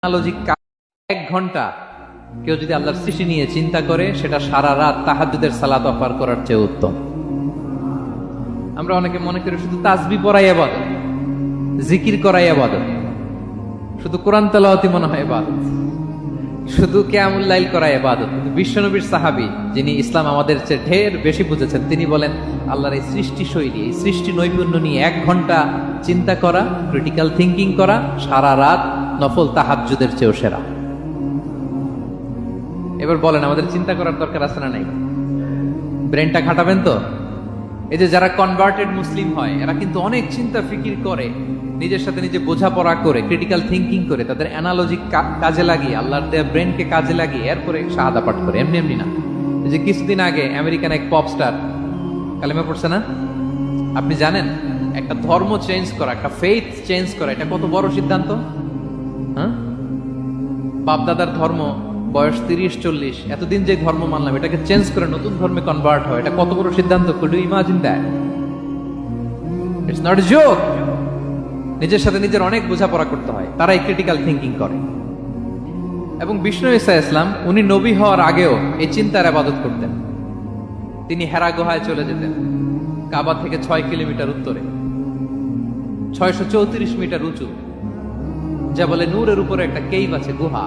Analogy 1 ঘন্টা কেউ যদি আল্লাহর সৃষ্টি নিয়ে চিন্তা করে সেটা সারা রাত তাহাজ্জুদের সালাত অফার করার চেয়ে উত্তম। আমরা অনেকে মনে করি শুধু তাসবিহ পড়াই ইবাদত, জিকির করাই ইবাদত, শুধু কোরআন তেলাওয়াতি মনে হয় ইবাদত, শুধু কিয়ামুল লাইল করা ইবাদত। কিন্তু বিশ্বনবীর সাহাবী যিনি ইসলাম আমাদের চেয়ে ঢের বেশি বুঝেছেন, তিনি বলেন আল্লাহর এই সৃষ্টি শৈলী, এই সৃষ্টি নৈপুণ্য নিয়ে 1 ঘন্টা চিন্তা করা, ক্রিটিক্যাল থিঙ্কিং করা সারা রাত নফল তাহাজ্জুদের চেয়েও সেরা। এবার বলেন আমাদের চিন্তা করার দরকার আছে না নাই? ব্রেনটা খাটাবেন তো? এই যে যারা কনভার্টেড মুসলিম হয় এরা কিন্তু অনেক চিন্তা ফিকির করে, নিজের সাথে নিজে বোঝাপড়া করে, ক্রিটিক্যাল থিঙ্কিং করে, তাদের অ্যানালজি কাজে লাগিয়ে, আল্লাহর দেয়া ব্রেনকে কাজে লাগিয়ে এরপরে শাহাদা পাঠ করে, এমনি এমনি না। এই যে কিছুদিন আগে আমেরিকান এক পপ স্টার কালেমা পড়ছে না? আপনি জানেন একটা ধর্ম চেঞ্জ করা, একটা ফেইথ চেঞ্জ করা, এটা কত বড় সিদ্ধান্ত? হ্যাঁ, বাপদাদার ধর্ম বয়স 30-40, এতদিন যে ধর্ম মানলাম এটাকে চেঞ্জ করে নতুন ধর্মে কনভার্ট হয়, এটা কত বড় সিদ্ধান্ত? Could you imagine that? It's not a joke. নিজের সাথে নিজের অনেক বোঝাপড়া করতে হয়, তারাই ক্রিটিক্যাল থিঙ্কিং করে। এবং বিষ্ণু ঈসা ইসলাম উনি নবী হওয়ার আগেও এই চিন্তার ইবাদত করতেন। তিনি হেরা গুহায় চলে যেতেন, কাবা থেকে 6 কিলোমিটার উত্তরে, 634 মিটার উঁচু, যা বলে নূরের উপরে একটা কেইভ আছে, গুহা,